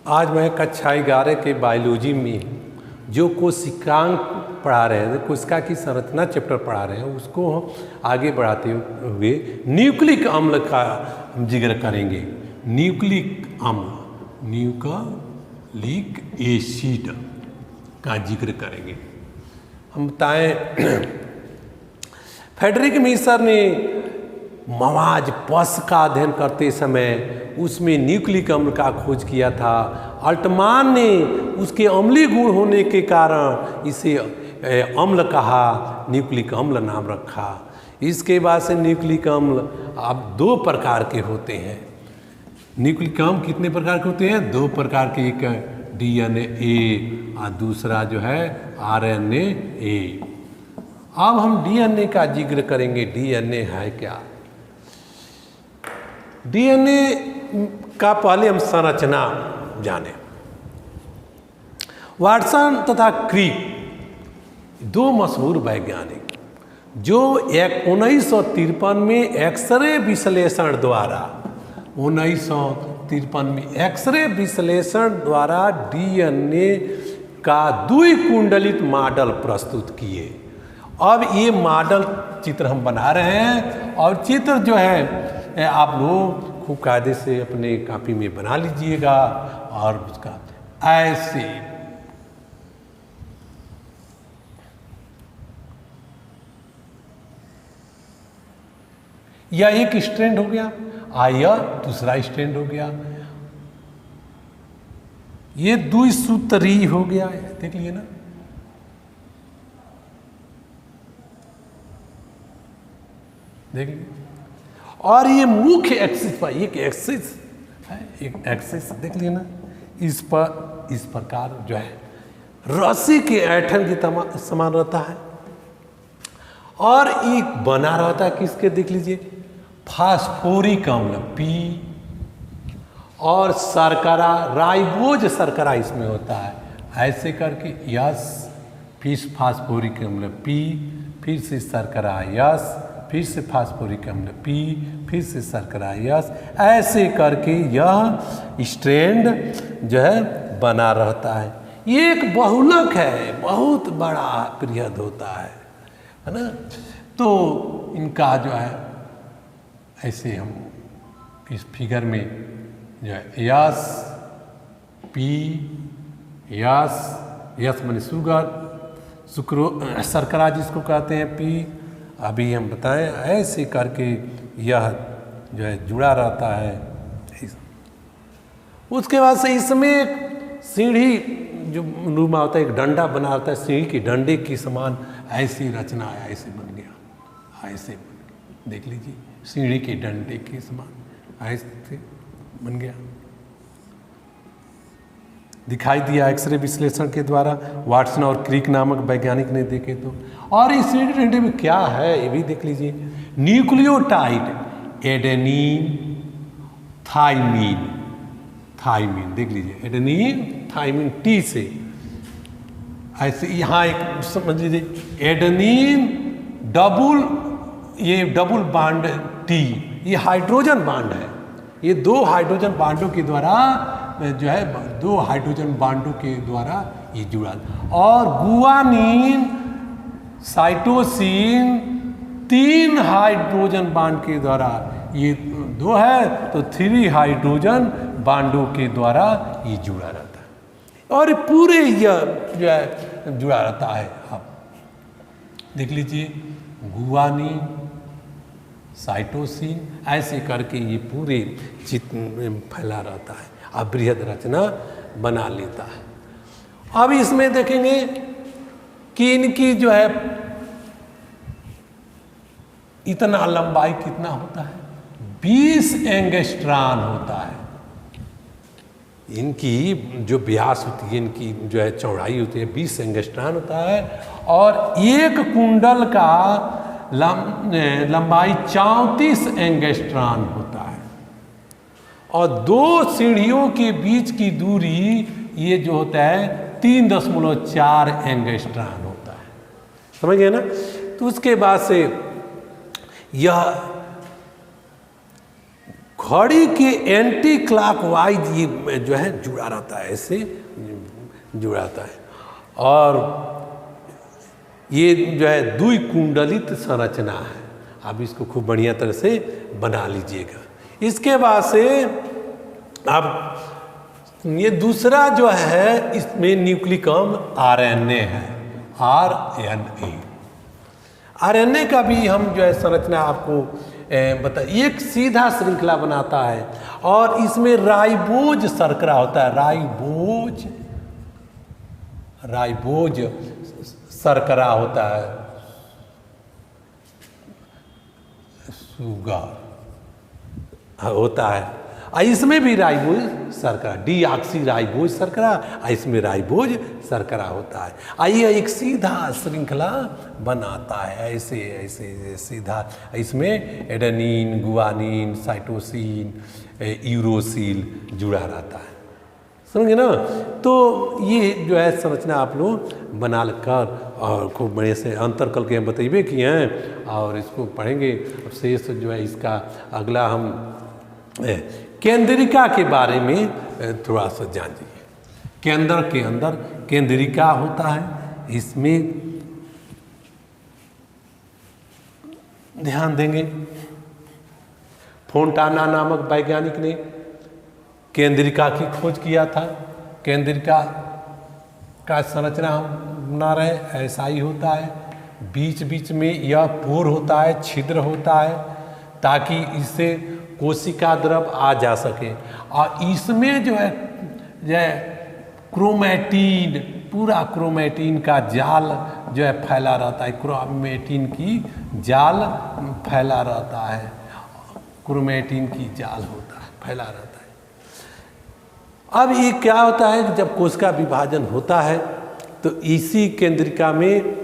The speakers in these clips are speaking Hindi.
आज मैं कक्षा 11 के बायोलॉजी में जो कोशिकांग पढ़ा रहे हैं, कोशिका की संरचना चैप्टर पढ़ा रहे हैं, उसको आगे बढ़ाते हुए न्यूक्लिक अम्ल का हम जिक्र करेंगे। न्यूक्लिक अम्ल, न्यूक्लिक एसिड का जिक्र करेंगे। हम बताएं फ्रेडरिक मीसर ने मवाज पस का अध्ययन करते समय उसमें न्यूक्लिक अम्ल का खोज किया था। अल्टमान ने उसके अम्लीय गुण होने के कारण इसे अम्ल कहा, न्यूक्लिक अम्ल नाम रखा। इसके बाद से न्यूक्लिक अम्ल अब 2 प्रकार के होते हैं। न्यूक्लिक अम्ल कितने प्रकार के होते हैं? 2 प्रकार के, एक DNA और दूसरा जो है RNA। अब हम DNA का जिक्र करेंगे। DNA है क्या? DNA का पहले हम संरचना जाने। वाटसन तथा क्रिक 2 मशहूर वैज्ञानिक जो 1953 में एक्सरे विश्लेषण द्वारा 1953 में एक्सरे विश्लेषण द्वारा DNA का द्विकुंडलित मॉडल प्रस्तुत किए। अब ये मॉडल चित्र हम बना रहे हैं और चित्र जो है आप लोग खूब कायदे से अपने कॉपी में बना लीजिएगा और उसका ऐसे यह एक स्ट्रैंड हो गया, यह दूसरा स्ट्रैंड हो गया, ये द्विसूत्री हो गया। देख लिए ना, देख लीजिए। और ये मुख्य एक्सिस पर एक एक्सिस है, एक एक्सिस देख लिए ना, इस पर इस प्रकार जो है रस्सी के ऐंठन की समान रहता है और एक बना रहता है किसके, देख लीजिए, फास्फोरिक अम्ल P और शर्करा, राइबोज शर्करा इसमें होता है। ऐसे करके यस, फिर फास्फोरिक अम्ल P, फिर से शर्करा यस, फिर से फास्फोरिक अम्ल P, फिर से शर्करा यस, ऐसे करके यह स्ट्रैंड जो है बना रहता है। ये एक बहुलक है, बहुत बड़ा बृहद होता है ना। तो इनका जो है ऐसे हम इस फिगर में जो है यस P, यस माने शुगर, शर्करा जिसको कहते हैं P। अभी हम बताएं ऐसे करके यह जो है जुड़ा रहता है। उसके बाद से इसमें एक सीढ़ी जो नुमा होता है, एक डंडा बना होता है, सीढ़ी की डंडे की समान ऐसी रचना है, ऐसे बन गया, ऐसे देख लीजिए, सीढ़ी के डंडे के समान ऐसे बन गया, दिखाई दिया एक्सरे विश्लेषण के द्वारा। वाटसन और क्रिक नामक वैज्ञानिक ने देखे तो। और इस सीढ़ी डंडे में क्या है ये भी देख लीजिए। न्यूक्लियोटाइड एडेनिन थाइमिन देख लीजिए, एडेनिन थाइमिन T से ऐसे यहाँ एक समझ लीजिए, एडेनिन ये डबल बांड T, ये हाइड्रोजन बांड है। ये 2 हाइड्रोजन बांडों के द्वारा जो है 2 हाइड्रोजन बांडों के द्वारा ये जुड़ा। और गुआनिन साइटोसिन 3 हाइड्रोजन बांड के द्वारा, ये 2 है तो 3 हाइड्रोजन बांडों के द्वारा ये जुड़ा रहता है और पूरे यह जो है जुड़ा रहता है। आप देख लीजिए, गुआनिन साइटोसिन ऐसे करके ये पूरे चित्र में फैला रहता है और बृहद रचना बना लेता है। अब इसमें देखेंगे कि इनकी जो है इतना लंबाई कितना होता है, 20 एंगस्ट्रॉन होता है। इनकी जो व्यास होती है, इनकी जो है चौड़ाई होती है 20 एंगस्ट्रॉन होता है और एक कुंडल का लंबाई 34 एंगस्ट्रॉन होता है और 2 सीढ़ियों के बीच की दूरी ये जो होता है 3.4 एंगस्ट्रॉन होता है। समझ गए ना। तो उसके बाद से यह घड़ी के एंटी क्लॉकवाइज ये जो है जुड़ा रहता है, ऐसे जुड़ा रहता है। और ये जो है द्विकुंडलित संरचना है। आप इसको खूब बढ़िया तरह से बना लीजिएगा। इसके बाद से अब ये दूसरा जो है, इसमें न्यूक्लिक अम्ल आरएनए है, आरएनए। आरएनए का भी हम जो है संरचना आपको बता, एक सीधा श्रृंखला बनाता है और इसमें राइबोज शर्करा होता है, राइबोज शर्करा होता है, शुगर होता है। इसमें भी राइबोज शर्करा, डीऑक्सी राइबोज शर्करा, इसमें राइबोज शर्करा होता है। ये एक सीधा श्रृंखला बनाता है, ऐसे ऐसे सीधा। इसमें एडेनिन, गुआनिन, साइटोसिन, यूरोसिल जुड़ा रहता है, समझे ना। तो ये जो है संरचना आप लोग बना कर और खूब बढ़िया से अंतर कल के हम बतेबे किए हैं और इसको पढ़ेंगे। अब शेष जो है इसका अगला हम केंद्रिका के बारे में थोड़ा सा जानिए। केंद्र के अंदर केंद्रिका होता है, इसमें ध्यान देंगे। फोंटाना नामक वैज्ञानिक ने केंद्रिका की खोज किया था। केंद्रिका का संरचना हम बना रहे, ऐसा ही होता है। बीच बीच में यह पोर होता है, छिद्र होता है, ताकि इससे कोशिका द्रव आ जा सके। और इसमें जो है क्रोमैटिन, पूरा क्रोमैटिन का जाल जो है फैला रहता है, क्रोमैटिन की जाल फैला रहता है, क्रोमैटिन की जाल होता है, फैला रहता है। अब ये क्या होता है कि जब कोशिका विभाजन होता है तो इसी केंद्रिका में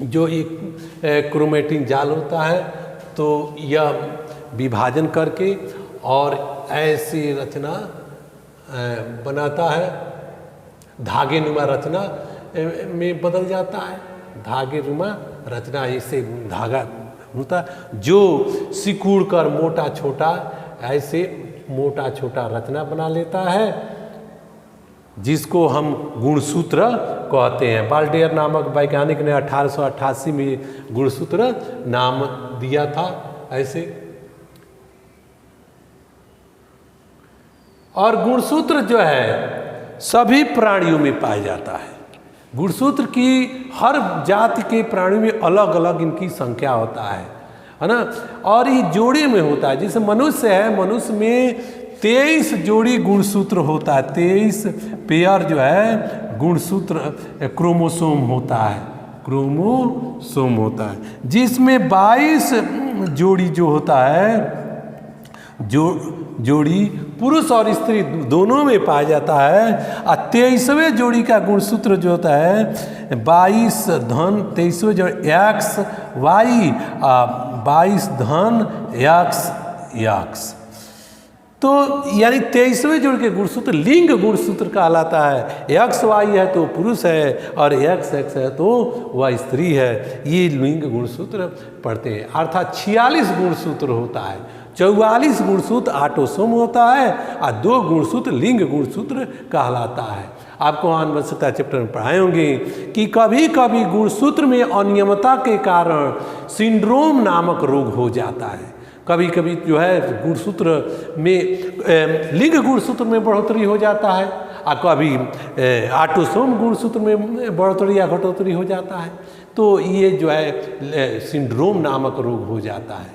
जो एक क्रोमैटिन जाल होता है, तो यह विभाजन करके और ऐसी रचना बनाता है, धागेनुमा रचना में बदल जाता है। धागेनुमा रचना, इससे धागा होता है जो सिकुड़ कर मोटा छोटा ऐसे मोटा छोटा रचना बना लेता है, जिसको हम गुणसूत्र कहते हैं। बाल्डेयर नामक वैज्ञानिक ने 1888 में गुणसूत्र नाम दिया था ऐसे। और गुणसूत्र जो है सभी प्राणियों में पाया जाता है। गुणसूत्र की हर जाति के प्राणियों में अलग अलग इनकी संख्या होता है ना। और ये जोड़े में होता है। जैसे मनुष्य है, मनुष्य में 23 जोड़ी गुणसूत्र होता है, 23 पेयर जो है गुणसूत्र क्रोमोसोम होता है, क्रोमोसोम होता है, जिसमें 22 जोड़ी जो होता है, जोड़ी पुरुष और स्त्री दोनों में पाया जाता है। और 23वें जोड़ी का गुणसूत्र जो होता है 22 धन 23वें जोड़ी एक्स वाई, 22 धन एक्स। तो यानी 23वें जोड़ी के गुणसूत्र लिंग गुणसूत्र कहलाता है। एक्स वाई है तो पुरुष है और एक्स एक्स है तो वह स्त्री है। ये लिंग गुणसूत्र पढ़ते हैं। अर्थात 46 गुणसूत्र होता है, 44 गुणसूत्र ऑटोसोम होता है और 2 गुणसूत्र लिंग गुणसूत्र कहलाता है। आपको आनुवंशिकता चैप्टर में पढ़ाए होंगे कि कभी कभी गुणसूत्र में अनियमितता के कारण सिंड्रोम नामक रोग हो जाता है। कभी कभी जो है गुणसूत्र में लिंग गुणसूत्र में बढ़ोतरी हो जाता है और कभी ऑटोसोम गुणसूत्र में बढ़ोतरी या घटोतरी हो जाता है, तो ये जो है सिंड्रोम नामक रोग हो जाता है।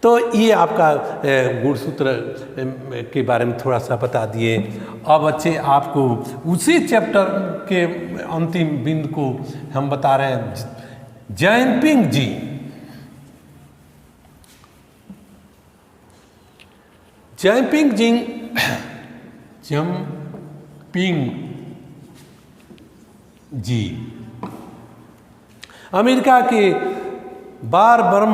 तो ये आपका गुणसूत्र के बारे में थोड़ा सा बता दिए। अब बच्चे आपको उसी चैप्टर के अंतिम बिंदु को हम बता रहे हैं। जैनपिंग जी, जैनपिंग जी अमेरिका के बारबरम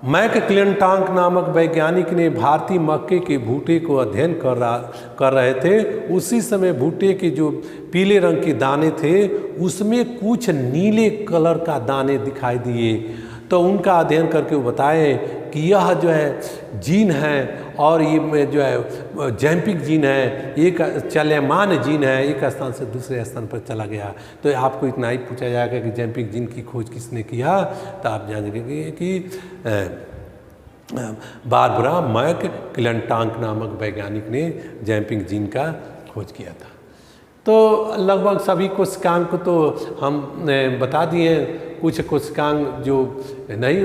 मैकक्लिंटॉक नामक वैज्ञानिक ने भारतीय मक्के के भुट्टे को अध्ययन कर रहे थे। उसी समय भुट्टे के जो पीले रंग के दाने थे उसमें कुछ नीले कलर का दाने दिखाई दिए। तो उनका अध्ययन करके वो बताएं कि यह जो है जीन है और ये जो है जैम्पिक जीन है, एक चलमान जीन है, एक स्थान से दूसरे स्थान पर चला गया। तो आपको इतना ही पूछा जाएगा कि जैम्पिक जीन की खोज किसने किया, तो आप जानेंगे कि बारबरा मैक क्लिंटॉफ नामक वैज्ञानिक ने जैम्पिक जीन का खोज किया था। तो लगभग सभी कोशिकांग को तो हम बता दिए, कुछ कोशिकांग जो नहीं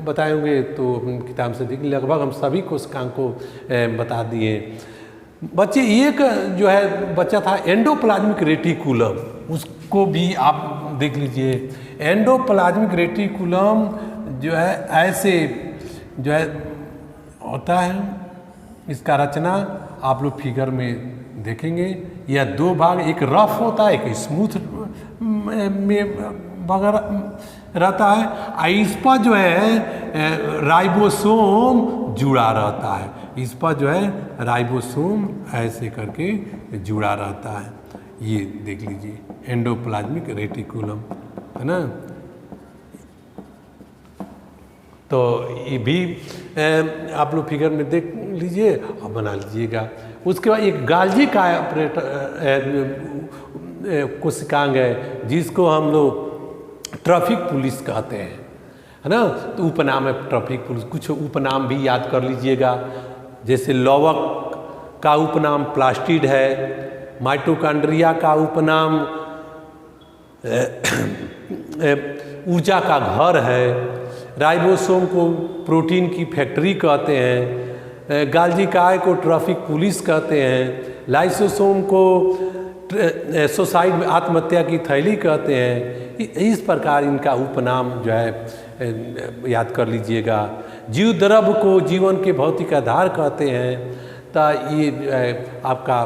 बताए होंगे तो किताब से देख, लगभग हम सभी कोशिकांग को बता दिए। बच्चे एक जो है बच्चा था एंडोप्लाज्मिक रेटिकुलम, उसको भी आप देख लीजिए। एंडोप्लाज्मिक रेटिकुलम जो है ऐसे जो है होता है, इसका रचना आप लोग फिगर में देखेंगे। यह दो भाग, एक रफ होता है, एक स्मूथ में वगैरह रहता है। इस पर जो है राइबोसोम जुड़ा रहता है, इस पर जो है राइबोसोम ऐसे करके जुड़ा रहता है। ये देख लीजिए एंडोप्लाज्मिक रेटिकुलम, है ना। तो ये भी आप लोग फिगर में देख लीजिए और बना लीजिएगा। उसके बाद एक गाल्जी का कोशिकांग है जिसको हम लोग ट्रैफिक पुलिस कहते हैं, है ना। तो उपनाम है ट्रैफिक पुलिस। कुछ उपनाम भी याद कर लीजिएगा, जैसे लौवक का उपनाम प्लास्टिड है, माइटोकॉन्ड्रिया का उपनाम ऊर्जा का घर है, राइबोसोम को प्रोटीन की फैक्ट्री कहते हैं, गाल्जी काय को ट्रैफिक पुलिस कहते हैं, लाइसोसोम को सुसाइड में आत्महत्या की थैली कहते हैं। इस प्रकार इनका उपनाम जो है याद कर लीजिएगा। जीव द्रव्य को जीवन के भौतिक आधार कहते हैं। तो ये जो है आपका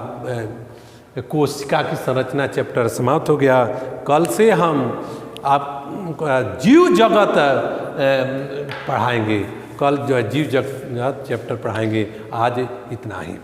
कोशिका की संरचना चैप्टर समाप्त हो गया। कल से हम आप जीव जगत पढ़ाएंगे, कल जो है जीव जगत चैप्टर पढ़ाएंगे। आज इतना ही।